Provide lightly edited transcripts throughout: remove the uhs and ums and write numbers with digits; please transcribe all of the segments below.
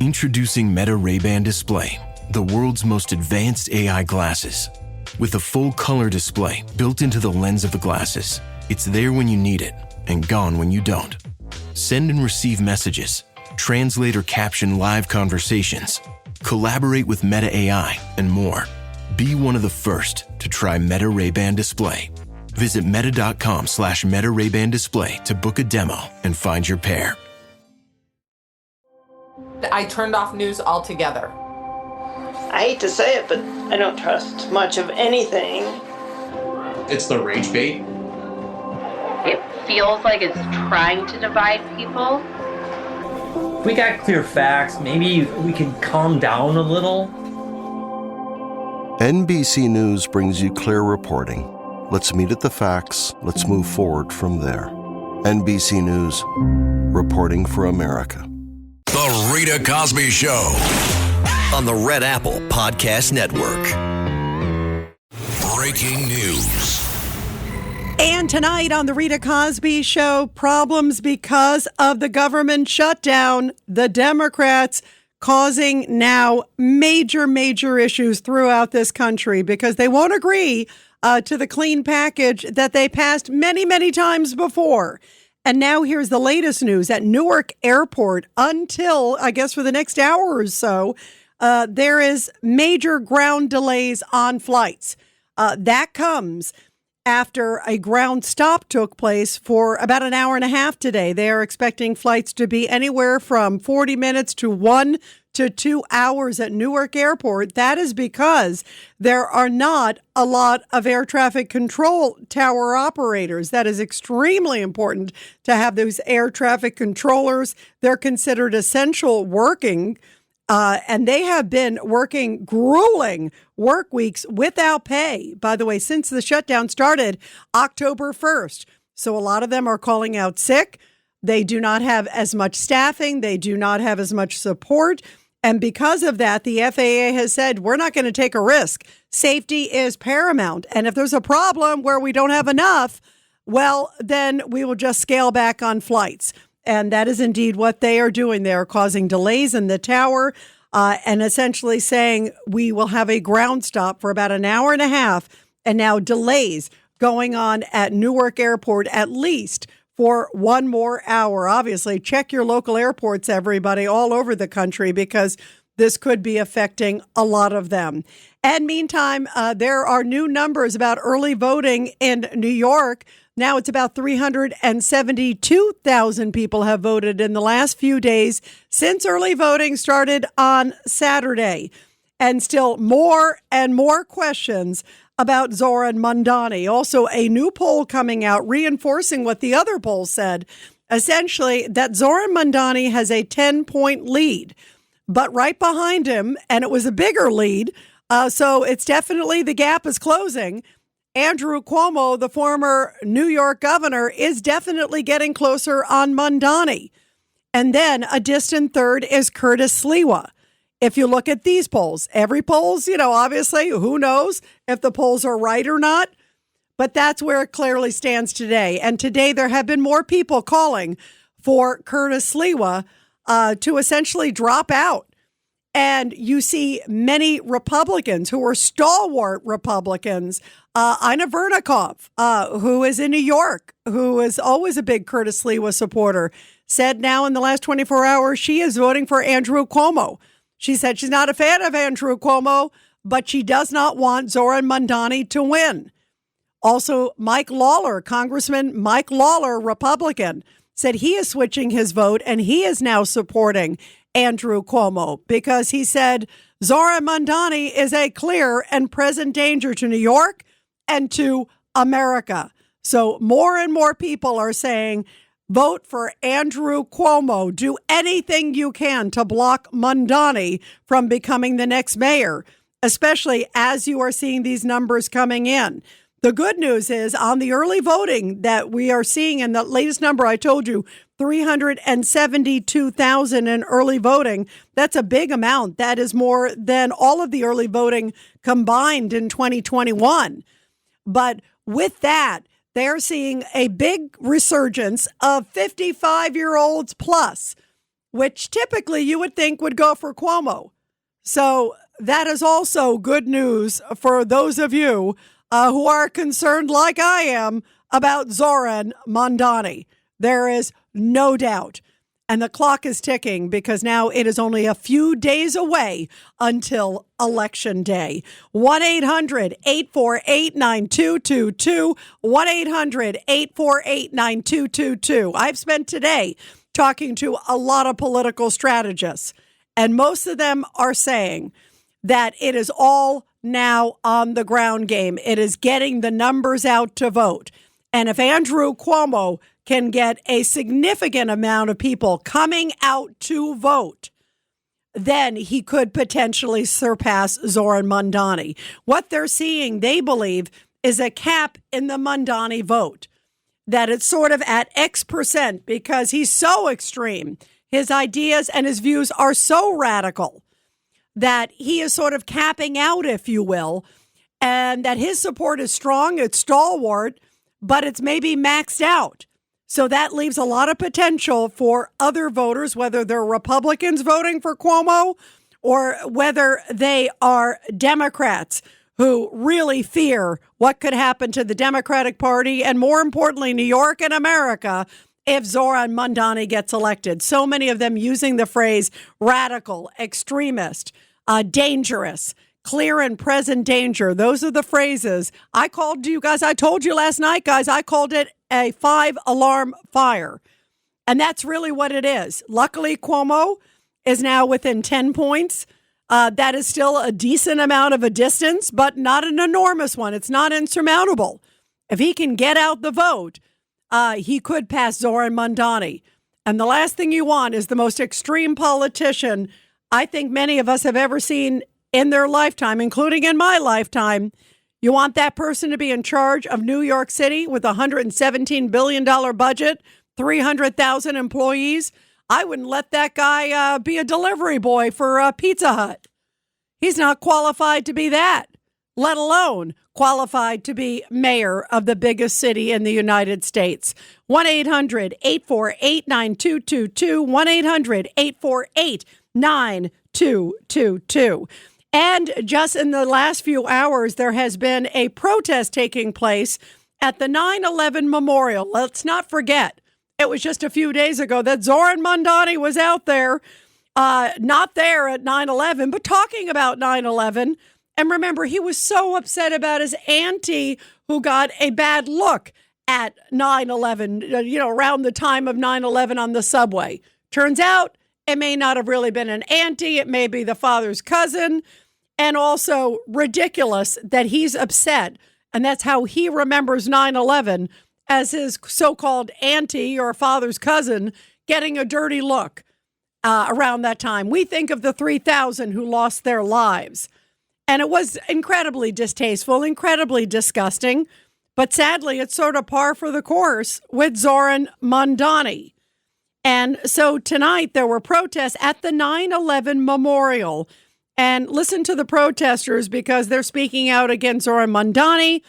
Introducing Meta Ray-Ban Display, the world's most advanced AI glasses. With a full color display built into the lens of the glasses, it's there when you need it and gone when you don't. Send and receive messages, translate or caption live conversations, collaborate with Meta AI, and more. Be one of the first to try Meta Ray-Ban Display. Visit meta.com/Meta Ray-Ban Display to book a demo and find your pair. I turned off news altogether. I hate to say it, but I don't trust much of anything. It's the rage bait. It feels like it's trying to divide people. If we got clear facts, maybe we could calm down a little. NBC News brings you clear reporting. Let's meet at the facts. Let's move forward from there. NBC News, reporting for America. The Rita Cosby Show on the Red Apple Podcast Network. Breaking news. And tonight on the Rita Cosby Show, problems because of the government shutdown. The Democrats causing now major issues throughout this country because they won't agree to the clean package that they passed many times before. And now here's the latest news at Newark Airport. Until, I guess, for the next hour or so, there is major ground delays on flights. That comes after a ground stop took place for about an hour and a half today. They are expecting flights to be anywhere from 40 minutes to 1 to 2 hours at Newark Airport. That is because there are not a lot of air traffic control tower operators. That is extremely important to have those air traffic controllers. They're considered essential working. And they have been working grueling work weeks without pay, by the way, since the shutdown started October 1st. So a lot of them are calling out sick. They do not have as much staffing. They do not have as much support. And because of that, the FAA has said, we're not going to take a risk. Safety is paramount. And if there's a problem where we don't have enough, well, then we will just scale back on flights. And that is indeed what they are doing. They are causing delays in the tower and essentially saying we will have a ground stop for about an hour and a half. And now delays going on at Newark Airport at least for one more hour. Obviously, check your local airports, everybody, all over the country, because this could be affecting a lot of them. And meantime, there are new numbers about early voting in New York. Now it's about 372,000 people have voted in the last few days since early voting started on Saturday. And still more and more questions about Zohran Mamdani. Also, a new poll coming out reinforcing what the other poll said, essentially that Zohran Mamdani has a 10-point lead. But right behind him, and it was a bigger lead, so it's definitely the gap is closing. Andrew Cuomo, the former New York governor, is definitely getting closer on Mamdani. And then a distant third is Curtis Sliwa. If you look at these polls, every poll's, obviously, who knows if the polls are right or not, but that's where it clearly stands today. And today there have been more people calling for Curtis Sliwa to essentially drop out. And you see many Republicans who are stalwart Republicans, Ina Vernikov, who is in New York, who is always a big Curtis Sliwa supporter, said now in the last 24 hours she is voting for Andrew Cuomo. She said she's not a fan of Andrew Cuomo, but she does not want Zohran Mamdani to win. Also, Mike Lawler, Congressman Mike Lawler, Republican, said he is switching his vote and he is now supporting Andrew Cuomo because he said Zohran Mamdani is a clear and present danger to New York and to America. So more and more people are saying, vote for Andrew Cuomo. Do anything you can to block Mamdani from becoming the next mayor, especially as you are seeing these numbers coming in. The good news is on the early voting that we are seeing, and the latest number I told you, 372,000 in early voting. That's a big amount. That is more than all of the early voting combined in 2021. But with that, they're seeing a big resurgence of 55-year-olds plus. which typically you would think would go for Cuomo. So that is also good news for those of you who are concerned, like I am, about Zohran Mamdani. There is no doubt. And the clock is ticking because now it is only a few days away until Election Day. 1-800-848-9222. 1-800-848-9222. I've spent today talking to a lot of political strategists, and most of them are saying that it is all now on the ground game. It is getting the numbers out to vote. And if Andrew Cuomo can get a significant amount of people coming out to vote, then he could potentially surpass Zohran Mamdani. What they're seeing, they believe, is a cap in the Mamdani vote, that it's sort of at X% because he's so extreme. His ideas and his views are so radical that he is sort of capping out, if you will, and that his support is strong, it's stalwart, but it's maybe maxed out. So that leaves a lot of potential for other voters, whether they're Republicans voting for Cuomo or whether they are Democrats who really fear what could happen to the Democratic Party and, more importantly, New York and America if Zohran Mamdani gets elected. So many of them using the phrase radical, extremist, dangerous, clear and present danger. Those are the phrases I called you guys. I told you last night, guys, I called it a 5-alarm fire. And that's really what it is. Luckily, Cuomo is now within 10 points. That is still a decent amount of a distance, but not an enormous one. It's not insurmountable. If he can get out the vote, he could pass Zohran Mamdani. And the last thing you want is the most extreme politician I think many of us have ever seen in their lifetime, including in my lifetime. You want that person to be in charge of New York City with a $117 billion budget, 300,000 employees. I wouldn't let that guy be a delivery boy for Pizza Hut. He's not qualified to be that, let alone qualified to be mayor of the biggest city in the United States. 1-800-848-9222, 1-800-848-9222. And just in the last few hours, there has been a protest taking place at the 9/11 memorial. Let's not forget, it was just a few days ago that Zohran Mamdani was out there, not there at 9/11, but talking about 9/11. And remember, he was so upset about his auntie who got a bad look at 9/11, around the time of 9/11 on the subway. Turns out it may not have really been an auntie. It may be the father's cousin. And also ridiculous that he's upset. And that's how he remembers 9/11, as his so-called auntie or father's cousin getting a dirty look around that time. We think of the 3,000 who lost their lives. And it was incredibly distasteful, incredibly disgusting. But sadly, it's sort of par for the course with Zohran Mamdani. And so tonight there were protests at the 9/11 memorial. And listen to the protesters because they're speaking out against Zohran Mamdani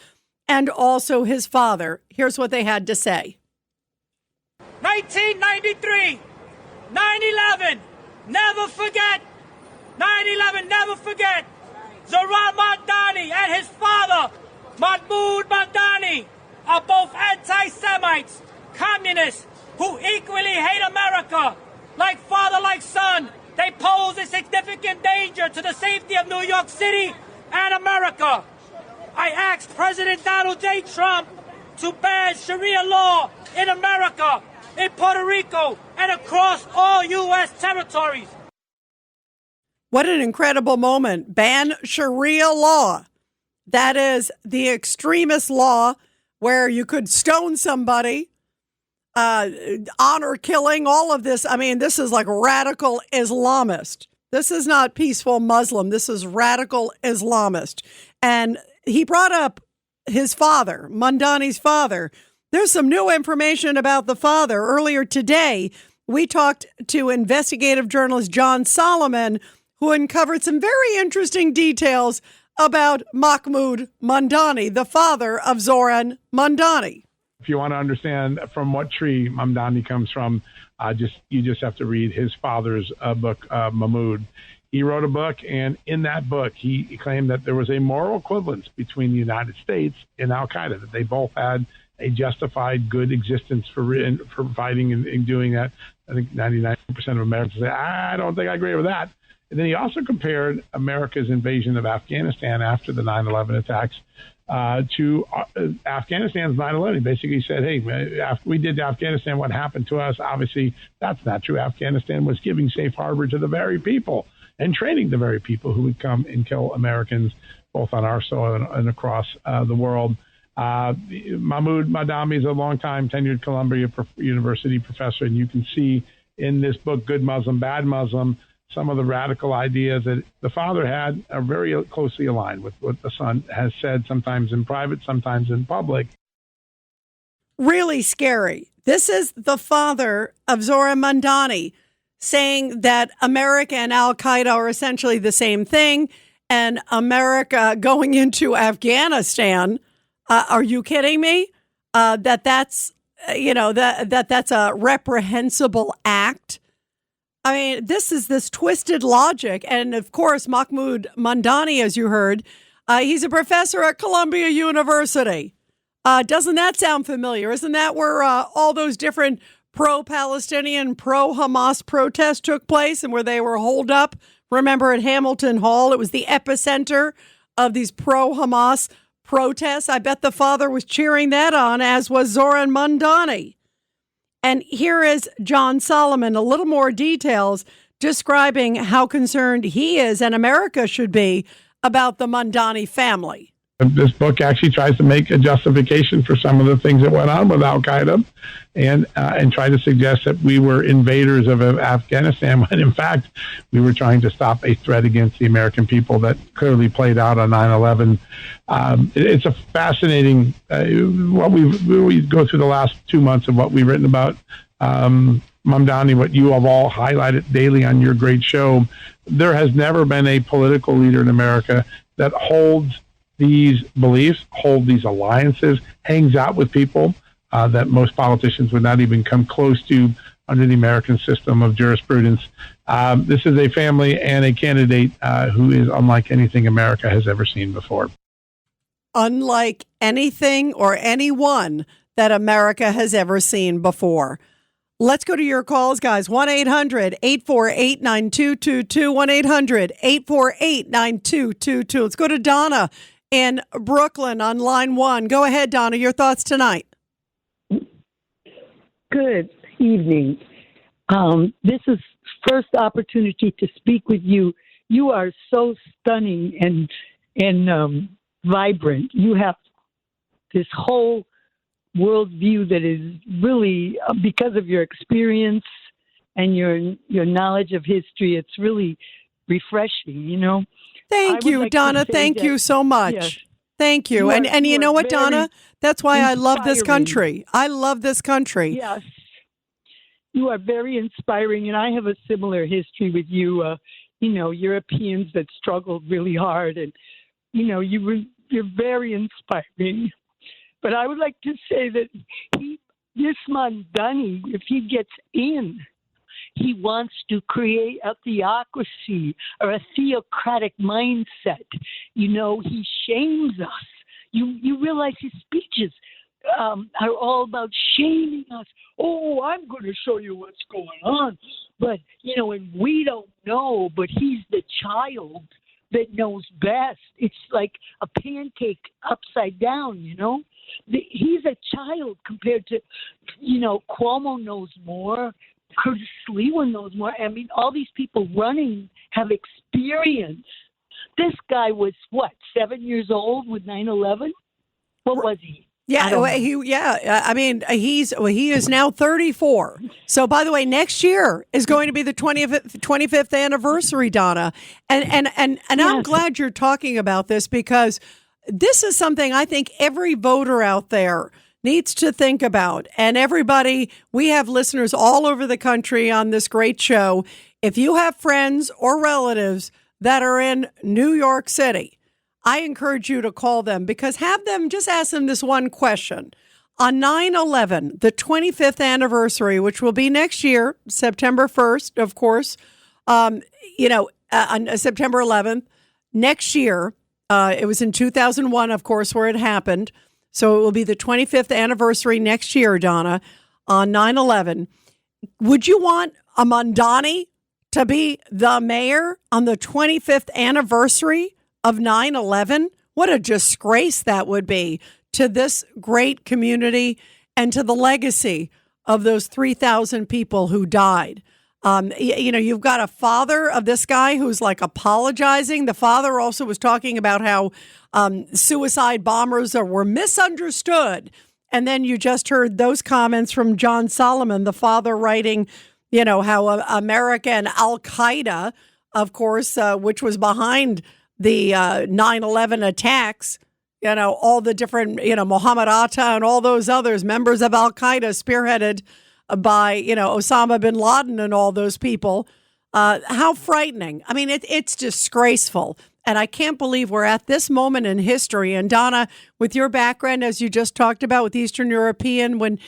and also his father. Here's what they had to say. 1993, 9/11, never forget. 9/11, never forget. Zohran Mamdani and his father, Mahmoud Mamdani, are both anti-Semites, communists, who equally hate America. Like father, like son, they pose a significant danger to the safety of New York City and America. I asked President Donald J. Trump to ban Sharia law in America, in Puerto Rico, and across all U.S. territories. What an incredible moment. Ban Sharia law. That is the extremist law where you could stone somebody, honor killing, all of this. I mean, this is like radical Islamist. This is not peaceful Muslim. This is radical Islamist. And he brought up his father, Mamdani's father. There's some new information about the father. Earlier today, we talked to investigative journalist John Solomon, who uncovered some very interesting details about Mahmoud Mamdani, the father of Zohran Mamdani. If you want to understand from what tree Mamdani comes from, You just have to read his father's book, Mahmoud. He wrote a book, and in that book, he claimed that there was a moral equivalence between the United States and al-Qaeda, that they both had a justified good existence for fighting and doing that. I think 99% of Americans say, I don't think I agree with that. And then he also compared America's invasion of Afghanistan after the 9/11 attacks to Afghanistan's 9/11. He basically said, hey, after we did to Afghanistan, what happened to us? Obviously, that's not true. Afghanistan was giving safe harbor to the very people and training the very people who would come and kill Americans, both on our soil and across the world. Mahmoud Mamdani is a longtime tenured Columbia University professor, and you can see in this book, Good Muslim, Bad Muslim, some of the radical ideas that the father had are very closely aligned with what the son has said, sometimes in private, sometimes in public. Really scary. This is the father of Zohran Mamdani saying that America and al-Qaeda are essentially the same thing, and America going into Afghanistan. Are you kidding me? That's a reprehensible act. I mean, this is this twisted logic. And of course, Mahmoud Mamdani, as you heard, he's a professor at Columbia University. Doesn't that sound familiar? Isn't that where all those different pro-Palestinian, pro-Hamas protests took place and where they were holed up? Remember at Hamilton Hall, it was the epicenter of these pro-Hamas protests. I bet the father was cheering that on, as was Zohran Mamdani. And here is John Solomon, a little more details describing how concerned he is and America should be about the Mamdani family. This book actually tries to make a justification for some of the things that went on with al-Qaeda and try to suggest that we were invaders of Afghanistan when, in fact, we were trying to stop a threat against the American people that clearly played out on 9/11. It's a fascinating, we go through the last 2 months of what we've written about Mamdani, what you have all highlighted daily on your great show. There has never been a political leader in America that holds these beliefs, hold these alliances, hangs out with people that most politicians would not even come close to under the American system of jurisprudence. This is a family and a candidate who is unlike anything America has ever seen before. Unlike anything or anyone that America has ever seen before. Let's go to your calls, guys. 1-800-848-9222. 1-800-848-9222. Let's go to Donna in Brooklyn on line 1. Go ahead, Donna. Your thoughts tonight. Good evening. This is first opportunity to speak with you. You are so stunning and vibrant. You have this whole worldview that is really because of your experience and your knowledge of history. It's really refreshing, you know. Thank you, Donna. Thank you so much. Yes. Thank you. And you know what, Donna? That's why I love this country. I love this country. Yes. You are very inspiring, and I have a similar history with you. Europeans that struggled really hard, and you're very inspiring. But I would like to say that this Mamdani, if he gets in, he wants to create a theocracy or a theocratic mindset. He shames us. You realize his speeches are all about shaming us. Oh, I'm going to show you what's going on. But, and we don't know, but he's the child that knows best. It's like a pancake upside down, He's a child compared to, Cuomo knows more. Curtis Lewin knows more. I mean, all these people running have experience. This guy was, 7 years old with 9/11? What was he? Yeah, he is now 34. So, by the way, next year is going to be the 25th anniversary, Donna. And I'm glad you're talking about this because this is something I think every voter out there needs to think about. And everybody, we have listeners all over the country on this great show. If you have friends or relatives that are in New York City, I encourage you to call them because have them just ask them this one question. On 9/11, the 25th anniversary, which will be next year, September 1st, of course, on September 11th, next year, it was in 2001, of course, where it happened. So it will be the 25th anniversary next year, Donna, on 9/11. Would you want a Mamdani to be the mayor on the 25th anniversary of 9/11? What a disgrace that would be to this great community and to the legacy of those 3,000 people who died. You've got a father of this guy who's like apologizing. The father also was talking about how suicide bombers were misunderstood. And then you just heard those comments from John Solomon, the father, writing, how America and al-Qaeda, of course, which was behind the 9/11 attacks, all the different, Mohammed Atta and all those others, members of al-Qaeda spearheaded by, Osama bin Laden and all those people. How frightening. I mean, it's disgraceful. And I can't believe we're at this moment in history. And Donna, with your background, as you just talked about with Eastern European, when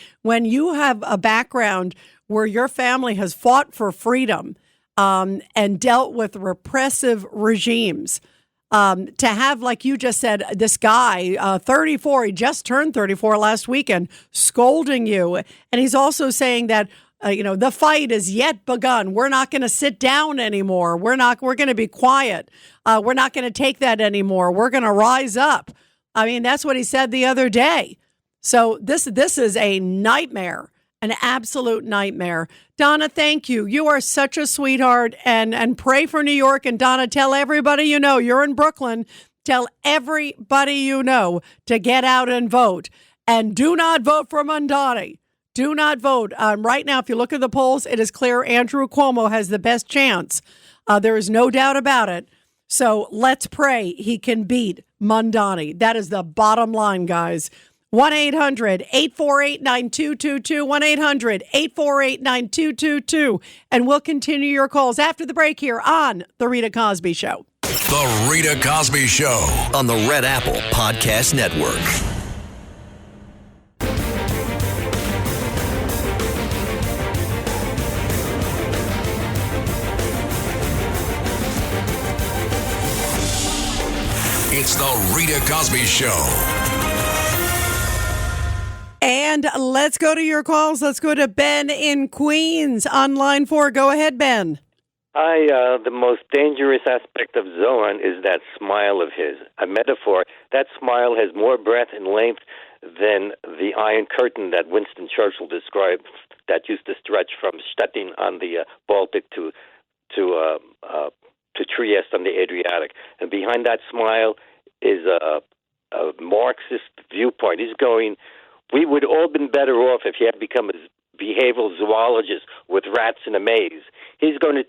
you have a background where your family has fought for freedom and dealt with repressive regimes, to have, like you just said, this guy, 34, he just turned 34 last weekend, scolding you. And he's also saying that, the fight is yet begun. We're not going to sit down anymore. We're going to be quiet. We're not going to take that anymore. We're going to rise up. I mean, that's what he said the other day. So this is a nightmare. An absolute nightmare. Donna, thank you. You are such a sweetheart, and pray for New York. And Donna, tell everybody you're in Brooklyn. Tell everybody to get out and vote. And do not vote for Mamdani. Do not vote. Right now, if you look at the polls, it is clear Andrew Cuomo has the best chance. There is no doubt about it. So let's pray he can beat Mamdani. That is the bottom line, guys. 1-800-848-9222, 1-800-848-9222. And we'll continue your calls after the break here on The Rita Cosby Show. The Rita Cosby Show on the Red Apple Podcast Network. It's the Rita Cosby Show. And let's go to your calls. Let's go to Ben in Queens on line 4. Go ahead, Ben. Hi. The most dangerous aspect of Zohran is that smile of his. A metaphor. That smile has more breadth and length than the Iron Curtain that Winston Churchill described that used to stretch from Stettin on the Baltic to Trieste on the Adriatic. And behind that smile is a Marxist viewpoint. He's going, we would all been better off if he had become a behavioral zoologist with rats in a maze. He's going to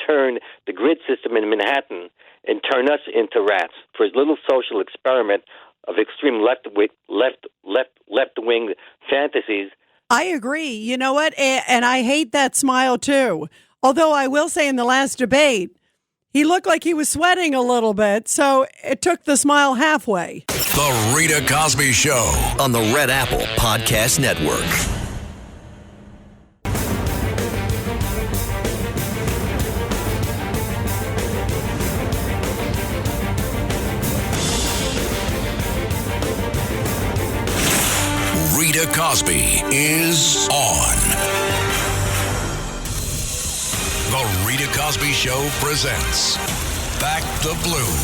turn the grid system in Manhattan and turn us into rats for his little social experiment of extreme left-wing fantasies. I agree. You know what? And I hate that smile, too. Although I will say in the last debate, he looked like he was sweating a little bit, so it took the smile halfway. The Rita Cosby Show on the Red Apple Podcast Network. Rita Cosby is on. The Rita Cosby Show presents Back the Blue.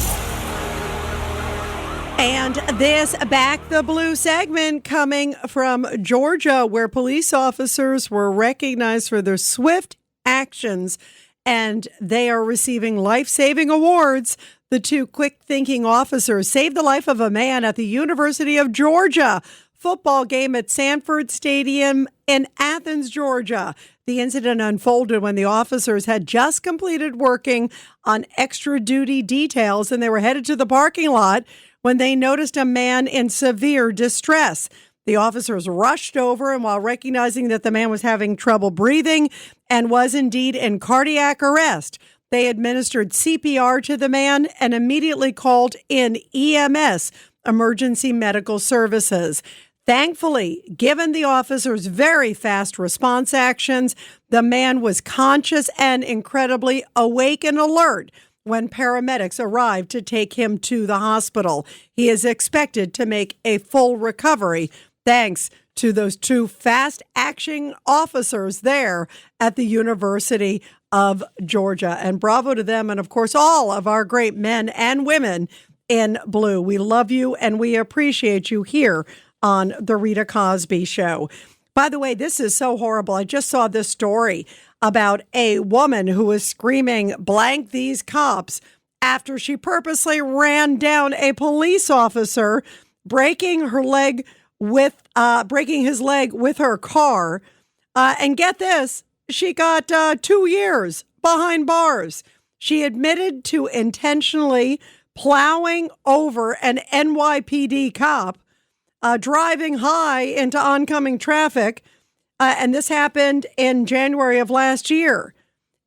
And this Back the Blue segment coming from Georgia, where police officers were recognized for their swift actions, and they are receiving life-saving awards. The two quick-thinking officers saved the life of a man at the University of Georgia football game at Sanford Stadium in Athens, Georgia. The incident unfolded when the officers had just completed working on extra duty details, and they were headed to the parking lot when they noticed a man in severe distress. The officers rushed over, and while recognizing that the man was having trouble breathing and was indeed in cardiac arrest, they administered CPR to the man and immediately called in EMS, Emergency Medical Services. Thankfully, given the officer's very fast response actions, the man was conscious and incredibly awake and alert when paramedics arrived to take him to the hospital. He is expected to make a full recovery thanks to those two fast-acting officers there at the University of Georgia. And bravo to them, and of course, all of our great men and women in blue. We love you and we appreciate you here on the Rita Cosby Show. By the way, this is so horrible. I just saw this story about a woman who was screaming, "Blank these cops," after she purposely ran down a police officer, breaking his leg with her car. And get this, she got 2 years behind bars. She admitted to intentionally plowing over an NYPD cop, driving high into oncoming traffic. And this happened in January of last year.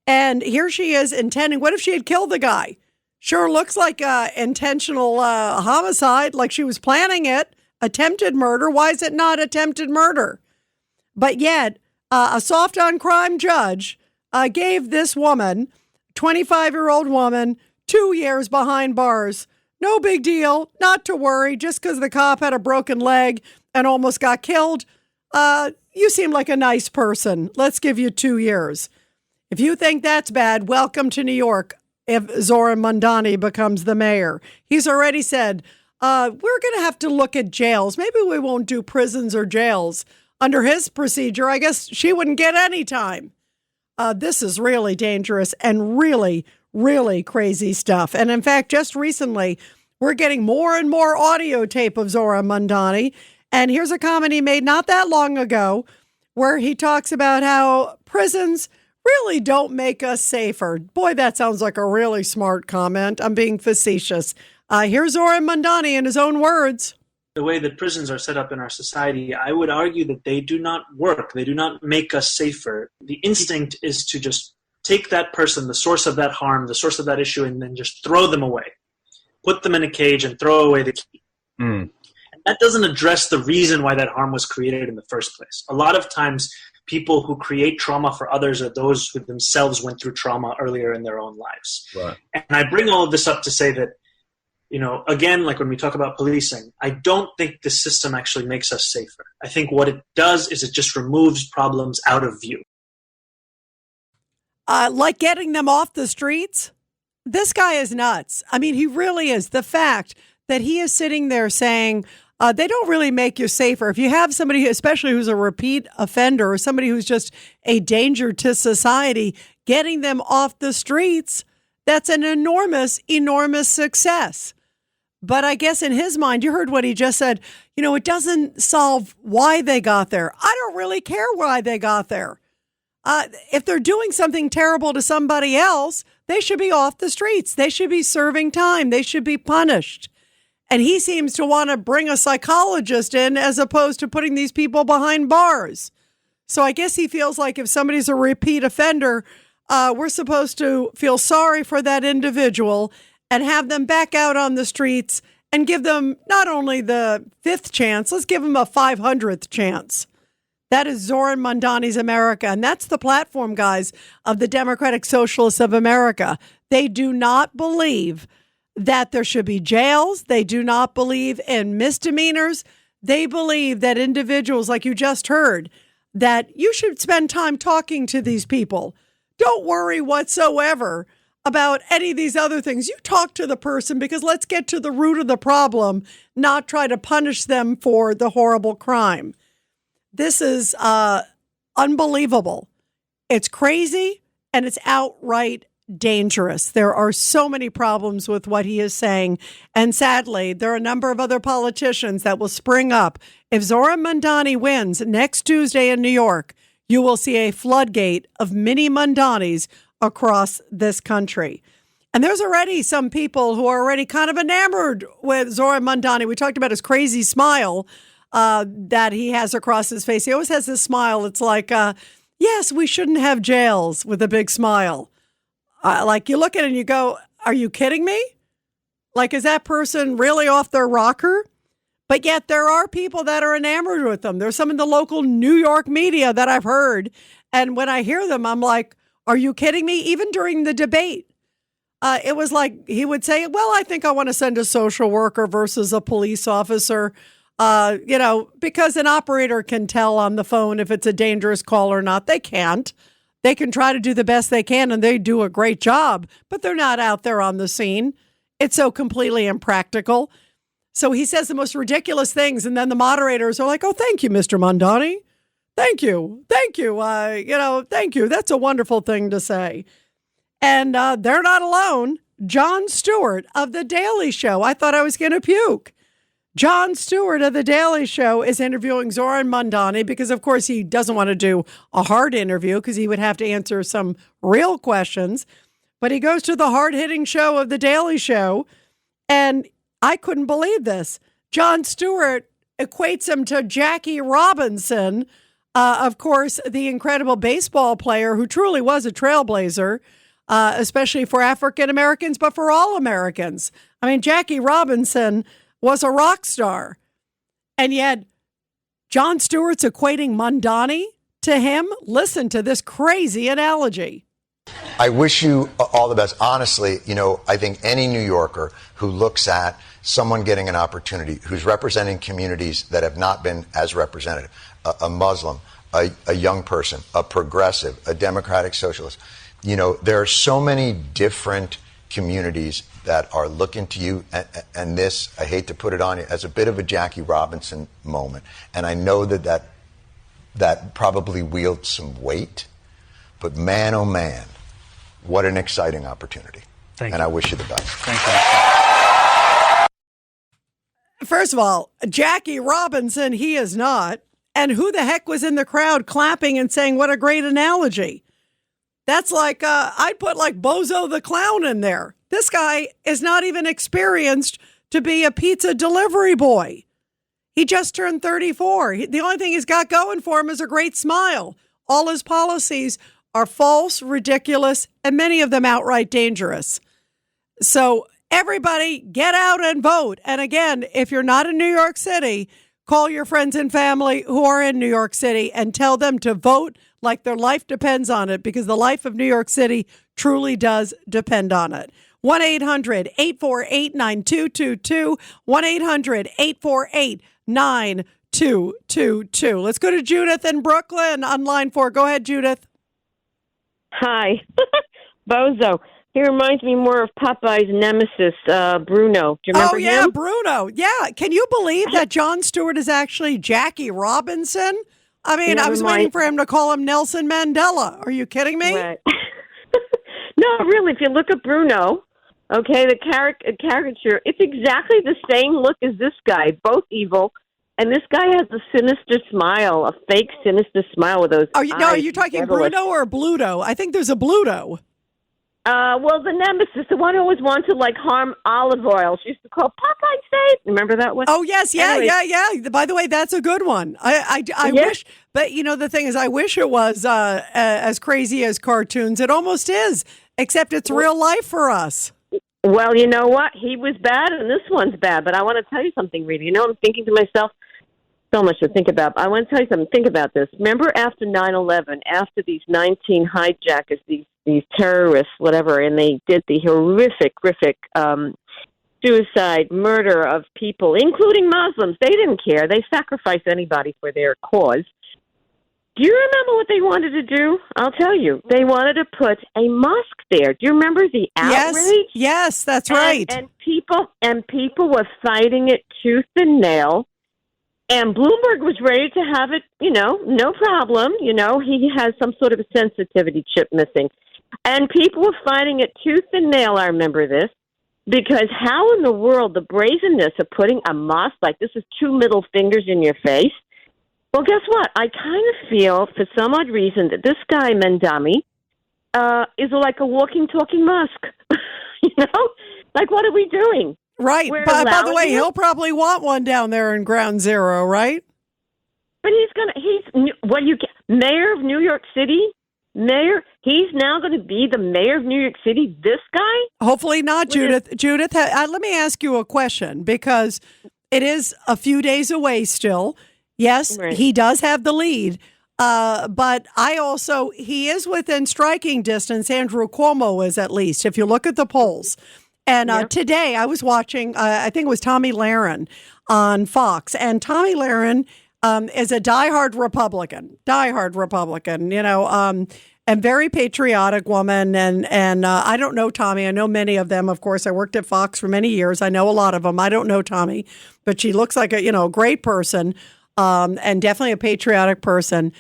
And here she is intending, what if she had killed the guy? Sure looks like intentional homicide, like she was planning it. Attempted murder. Why is it not attempted murder? But yet, a soft on crime judge gave this woman, 25-year-old woman, 2 years behind bars. No big deal, not to worry, just because the cop had a broken leg and almost got killed. You seem like a nice person. Let's give you 2 years. If you think that's bad, welcome to New York if Zohran Mamdani becomes the mayor. He's already said, we're going to have to look at jails. Maybe we won't do prisons or jails. Under his procedure, I guess she wouldn't get any time. This is really dangerous and really, really crazy stuff. And in fact, just recently, we're getting more and more audio tape of Zohran Mamdani. And here's a comment he made not that long ago where he talks about how prisons really don't make us safer. Boy, that sounds like a really smart comment. I'm being facetious. Here's Zohran Mamdani in his own words. The way that prisons are set up in our society, I would argue that they do not work. They do not make us safer. The instinct is to just take that person, the source of that harm, the source of that issue, and then just throw them away. Put them in a cage and throw away the key. And that doesn't address the reason why that harm was created in the first place. A lot of times, people who create trauma for others are those who themselves went through trauma earlier in their own lives. Right. And I bring all of this up to say that, you know, again, like when we talk about policing, I don't think the system actually makes us safer. I think what it does is it just removes problems out of view. Like getting them off the streets? This guy is nuts. I mean, he really is. The fact that he is sitting there saying, they don't really make you safer. If you have somebody, especially who's a repeat offender or somebody who's just a danger to society, getting them off the streets, that's an enormous, enormous success. But I guess in his mind, you heard what he just said, you know, it doesn't solve why they got there. I don't really care why they got there. If they're doing something terrible to somebody else, they should be off the streets. They should be serving time. They should be punished. And he seems to want to bring a psychologist in as opposed to putting these people behind bars. So I guess he feels like if somebody's a repeat offender, we're supposed to feel sorry for that individual and have them back out on the streets and give them not only the 5th chance, let's give them a 500th chance. That is Zohran Mamdani's America. And that's the platform, guys, of the Democratic Socialists of America. They do not believe that there should be jails. They do not believe in misdemeanors. They believe that individuals, like you just heard, that you should spend time talking to these people. Don't worry whatsoever about any of these other things. You talk to the person because let's get to the root of the problem, not try to punish them for the horrible crime. This is unbelievable. It's crazy and it's outright dangerous. There are so many problems with what he is saying. And sadly, there are a number of other politicians that will spring up. If Zohran Mamdani wins next Tuesday in New York, you will see a floodgate of mini Mamdanis across this country. And there's already some people who are already kind of enamored with Zohran Mamdani. We talked about his crazy smile that he has across his face. He always has this smile. It's like, yes, we shouldn't have jails, with a big smile. Like you look at it and you go, are you kidding me? Like, is that person really off their rocker? But yet there are people that are enamored with them. There's some in the local New York media that I've heard. And when I hear them, I'm like, are you kidding me? Even during the debate, it was like he would say, well, I think I want to send a social worker versus a police officer, because an operator can tell on the phone if it's a dangerous call or not. They can't. They can try to do the best they can, and they do a great job, but they're not out there on the scene. It's so completely impractical. So he says the most ridiculous things, and then the moderators are like, oh, thank you, Mr. Mamdani. Thank you. Thank you. Thank you. That's a wonderful thing to say. And they're not alone. Jon Stewart of The Daily Show. I thought I was going to puke. Jon Stewart of The Daily Show is interviewing Zohran Mamdani because, of course, he doesn't want to do a hard interview because he would have to answer some real questions. But he goes to the hard-hitting show of The Daily Show, and I couldn't believe this. Jon Stewart equates him to Jackie Robinson, of course, the incredible baseball player who truly was a trailblazer, especially for African Americans, but for all Americans. I mean, Jackie Robinson was a rock star. And yet, Jon Stewart's equating Mamdani to him. Listen to this crazy analogy. I wish you all the best. Honestly, I think any New Yorker who looks at someone getting an opportunity, who's representing communities that have not been as represented, a Muslim, a young person, a progressive, a democratic socialist, there are so many different communities that are looking to you, and this, I hate to put it on you, as a bit of a Jackie Robinson moment. And I know that probably wields some weight, but man, oh man, what an exciting opportunity. Thank you. And I wish you the best. Thank you. First of all, Jackie Robinson, he is not. And who the heck was in the crowd clapping and saying, what a great analogy? That's like, I'd put like Bozo the Clown in there. This guy is not even experienced to be a pizza delivery boy. He just turned 34. The only thing he's got going for him is a great smile. All his policies are false, ridiculous, and many of them outright dangerous. So everybody get out and vote. And again, if you're not in New York City, call your friends and family who are in New York City and tell them to vote like their life depends on it, because the life of New York City truly does depend on it. 1-800-848-9222, 1-800-848-9222. Let's go to Judith in Brooklyn on line 4. Go ahead, Judith. Hi. Bozo. He reminds me more of Popeye's nemesis, Bruno. Do you remember him? Oh, yeah, Bruno. Yeah. Can you believe that Jon Stewart is actually Jackie Robinson? I mean, I was waiting for him to call him Nelson Mandela. Are you kidding me? Right. No, really, if you look at Bruno, okay, the caricature, it's exactly the same look as this guy, both evil. And this guy has a sinister smile, a fake sinister smile with those eyes. Are you talking Bruno or Bluto? I think there's a Bluto. Well, the nemesis, the one who always wanted to harm olive oil. She used to call Popeye's face. Remember that one? Oh, yes. Yeah, anyway. Yeah. By the way, that's a good one. I wish, but the thing is, I wish it was as crazy as cartoons. It almost is, except it's real life for us. Well, you know what? He was bad and this one's bad. But I want to tell you something, Rita. I'm thinking to myself, so much to think about. I want to tell you something. Think about this. Remember after 9/11, after these 19 hijackers, these terrorists, whatever, and they did the horrific suicide, murder of people, including Muslims. They didn't care. They sacrificed anybody for their cause. Do you remember what they wanted to do? I'll tell you. They wanted to put a mosque there. Do you remember the outrage? Yes, that's right. And people were fighting it tooth and nail. And Bloomberg was ready to have it, no problem. He has some sort of a sensitivity chip missing. And people were fighting it tooth and nail, I remember this, because how in the world, the brazenness of putting a mosque like this is 2 middle fingers in your face? Well, guess what? I kind of feel, for some odd reason, that this guy, Mamdani, is like a walking, talking mosque. Like, what are we doing? Right. By the way, he'll probably want one down there in Ground Zero, right? But mayor of New York City? He's now going to be the mayor of New York City, this guy? Hopefully not, Judith. Judith, let me ask you a question, because it is a few days away still. Yes, he does have the lead. But he is within striking distance. Andrew Cuomo is, at least, if you look at the polls. And today I was watching, I think it was Tomi Lahren on Fox. And Tomi Lahren is a diehard Republican, and very patriotic woman. And I don't know Tomi. I know many of them. Of course, I worked at Fox for many years. I know a lot of them. I don't know Tomi, but she looks like a great person, and definitely a patriotic person.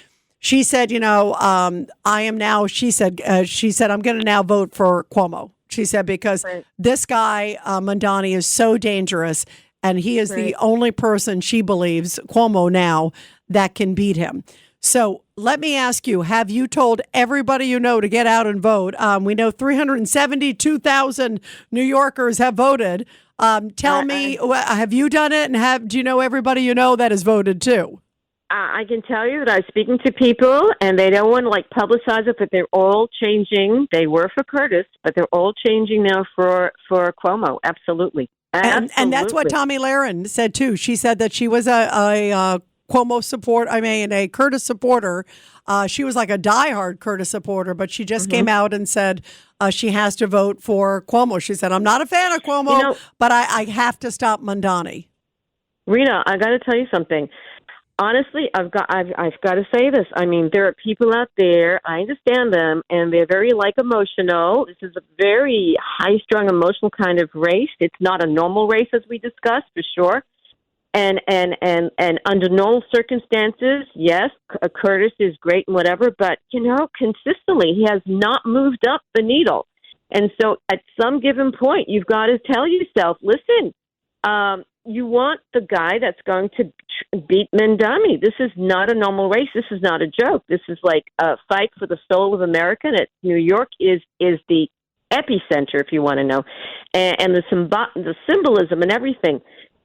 She said, I'm going to now vote for Cuomo. She said, because this guy, Mamdani, is so dangerous, and he is the only person she believes, Cuomo now, that can beat him. So let me ask you, have you told everybody you know to get out and vote? We know 372,000 New Yorkers have voted. Tell me, have you done it? And do you know everybody you know that has voted too? I can tell you that I'm speaking to people, and they don't want to publicize it, but they're all changing. They were for Curtis, but they're all changing now for Cuomo. Absolutely. And that's what Tomi Lahren said too. She said that she was a Cuomo a Curtis supporter. She was like a diehard Curtis supporter, but she just came out and said she has to vote for Cuomo. She said, I'm not a fan of Cuomo, but I have to stop Mamdani. Rita, I got to tell you something. Honestly, I've got to say this. I mean, there are people out there, I understand them, and they're very emotional. This is a very high-strung, emotional kind of race. It's not a normal race, as we discussed, for sure. And under normal circumstances, yes, Curtis is great and whatever, but, consistently, he has not moved up the needle. And so at some given point, you've got to tell yourself, listen, you want the guy that's going to beat Mamdani. This is not a normal race. This is not a joke. This is like a fight for the soul of America. And New York is the epicenter, if you want to know, and the symbolism and everything.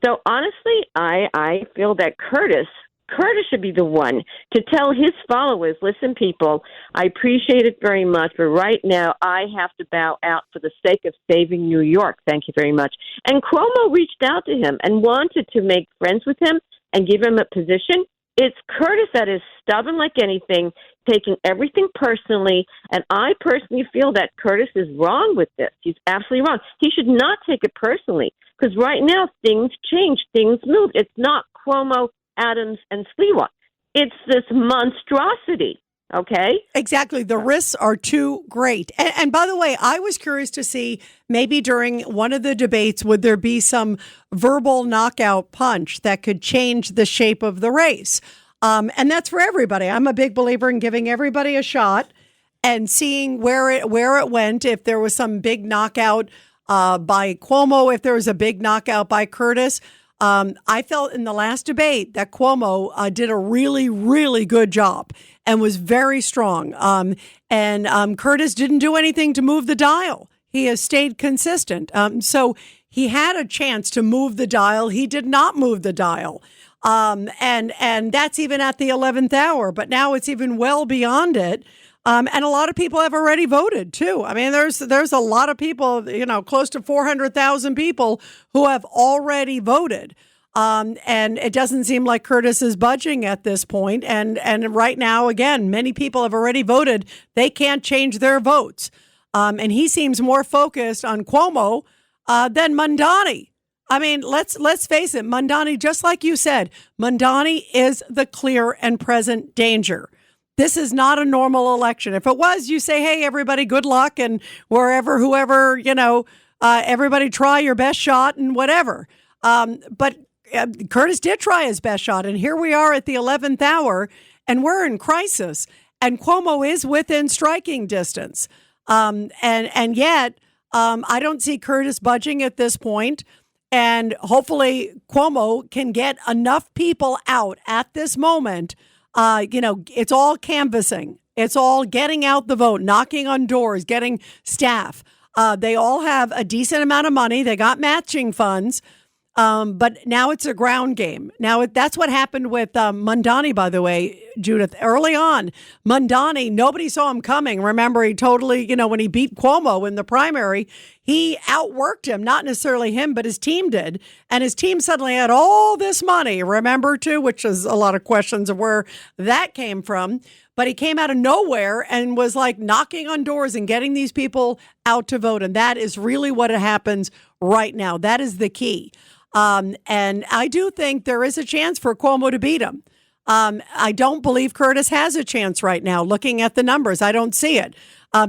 So honestly, I feel that Curtis should be the one to tell his followers, listen, people, I appreciate it very much, but right now I have to bow out for the sake of saving New York. Thank you very much. And Cuomo reached out to him and wanted to make friends with him and give him a position. It's Curtis that is stubborn like anything, taking everything personally, and I personally feel that Curtis is wrong with this. He's absolutely wrong. He should not take it personally, because right now things change, things move. It's not Cuomo, Adams, and Sliwa. It's this monstrosity, okay? Exactly. The risks are too great. And by the way, I was curious to see, maybe during one of the debates, would there be some verbal knockout punch that could change the shape of the race? And that's for everybody. I'm a big believer in giving everybody a shot and seeing where it went, if there was some big knockout by Cuomo, if there was a big knockout by Curtis. I felt in the last debate that Cuomo did a really, really good job and was very strong. And Curtis didn't do anything to move the dial. He has stayed consistent. So he had a chance to move the dial. He did not move the dial. And that's even at the 11th hour. But now it's even well beyond it. And a lot of people have already voted, too. I mean, there's a lot of people, close to 400,000 people who have already voted. And it doesn't seem like Curtis is budging at this point. And right now, again, many people have already voted. They can't change their votes. And he seems more focused on Cuomo than Mamdani. I mean, let's face it. Mamdani, just like you said, Mamdani is the clear and present danger. This is not a normal election. If it was, you say, hey, everybody, good luck. And whoever, everybody try your best shot and whatever. But Curtis did try his best shot. And here we are at the 11th hour and we're in crisis. And Cuomo is within striking distance. And yet I don't see Curtis budging at this point. And hopefully Cuomo can get enough people out at this moment. It's all canvassing. It's all getting out the vote, knocking on doors, getting staff. They all have a decent amount of money. They got matching funds. But now it's a ground game. Now that's what happened with Mamdani, by the way, Judith. Early on, Mamdani, nobody saw him coming. Remember, he totally, when he beat Cuomo in the primary, he outworked him, not necessarily him, but his team did. And his team suddenly had all this money, remember, too, which is a lot of questions of where that came from. But he came out of nowhere and was like knocking on doors and getting these people out to vote. And that is really what happens right now. That is the key. And I do think there is a chance for Cuomo to beat him. I don't believe Curtis has a chance right now. Looking at the numbers, I don't see it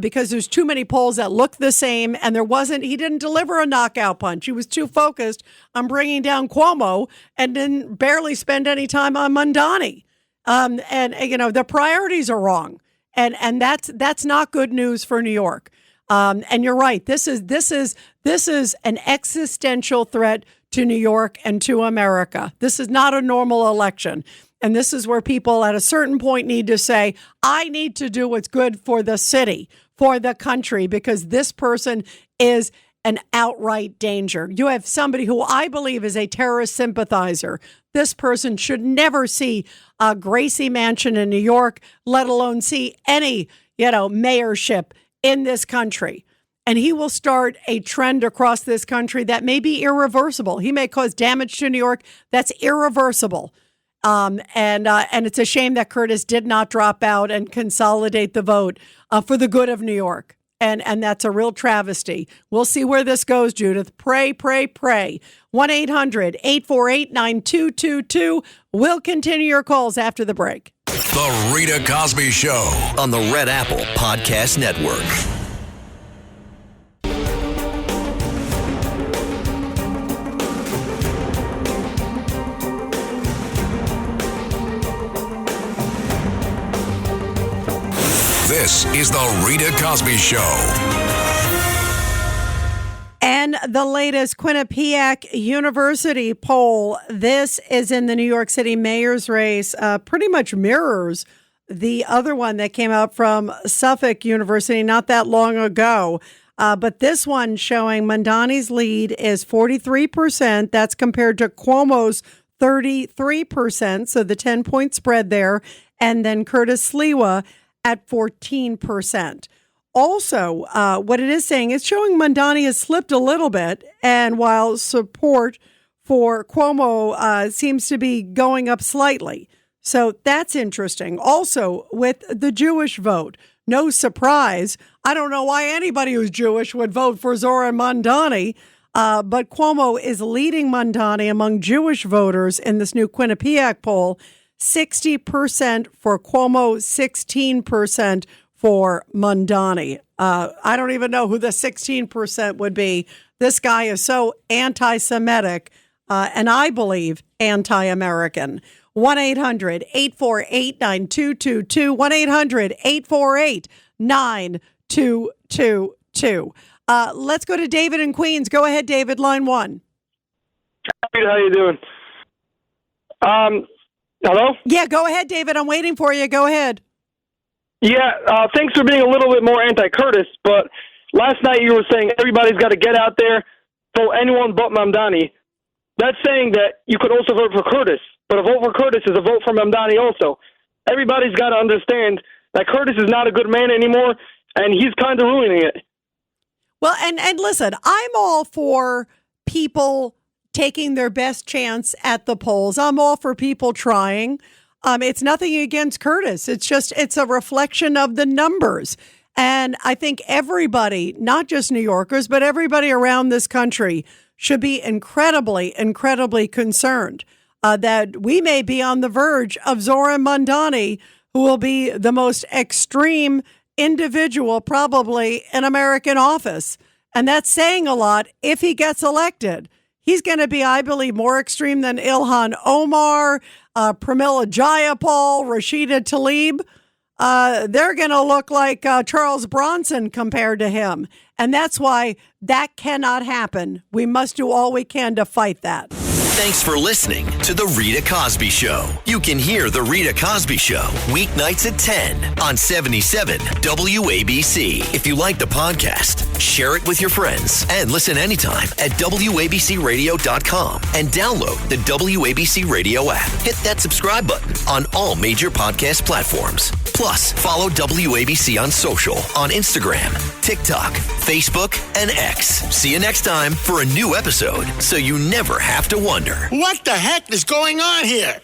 because there's too many polls that look the same. And he didn't deliver a knockout punch. He was too focused on bringing down Cuomo and didn't barely spend any time on Mamdani. The priorities are wrong. And that's not good news for New York. And you're right. This is an existential threat to New York and to America. This is not a normal election. And this is where people at a certain point need to say, I need to do what's good for the city, for the country, because this person is an outright danger. You have somebody who I believe is a terrorist sympathizer. This person should never see a Gracie Mansion in New York, let alone see any, mayorship in this country. And he will start a trend across this country that may be irreversible. He may cause damage to New York that's irreversible. And it's a shame that Curtis did not drop out and consolidate the vote for the good of New York. And that's a real travesty. We'll see where this goes, Judith. Pray, pray, pray. 1-800-848-9222. We'll continue your calls after the break. The Rita Cosby Show on the Red Apple Podcast Network. This is the Rita Cosby Show. And the latest Quinnipiac University poll, this is in the New York City mayor's race, pretty much mirrors the other one that came out from Suffolk University not that long ago. But this one showing Mamdani's lead is 43%. That's compared to Cuomo's 33%. So the 10-point spread there. And then Curtis Sliwa at 14%. Also, what it is saying is showing Mamdani has slipped a little bit, and while support for Cuomo seems to be going up slightly. So that's interesting. Also, with the Jewish vote, no surprise. I don't know why anybody who's Jewish would vote for Zohran Mamdani, but Cuomo is leading Mamdani among Jewish voters in this new Quinnipiac poll. 60% for Cuomo, 16% for Mamdani. I don't even know who the 16% would be. This guy is so anti-Semitic and I believe anti-American. 1-800-848-9222. 1-800-848-9222. Let's go to David in Queens. Go ahead, David, line one. How you doing? Hello? Yeah, go ahead, David. I'm waiting for you. Go ahead. Yeah, thanks for being a little bit more anti-Curtis, but last night you were saying everybody's got to get out there, vote anyone but Mamdani. That's saying that you could also vote for Curtis, but a vote for Curtis is a vote for Mamdani also. Everybody's got to understand that Curtis is not a good man anymore, and he's kind of ruining it. Well, and listen, I'm all for people taking their best chance at the polls. I'm all for people trying. It's nothing against Curtis. It's a reflection of the numbers. And I think everybody, not just New Yorkers, but everybody around this country should be incredibly, incredibly concerned that we may be on the verge of Zohran Mamdani, who will be the most extreme individual probably in American office. And that's saying a lot if he gets elected. He's going to be, I believe, more extreme than Ilhan Omar, Pramila Jayapal, Rashida Tlaib. They're going to look like Charles Bronson compared to him. And that's why that cannot happen. We must do all we can to fight that. Thanks for listening to The Rita Cosby Show. You can hear The Rita Cosby Show weeknights at 10 on 77 WABC. If you like the podcast, share it with your friends and listen anytime at WABCRadio.com and download the WABC Radio app. Hit that subscribe button on all major podcast platforms. Plus, follow WABC on social on Instagram, TikTok, Facebook, and X. See you next time for a new episode so you never have to wonder. What the heck is going on here?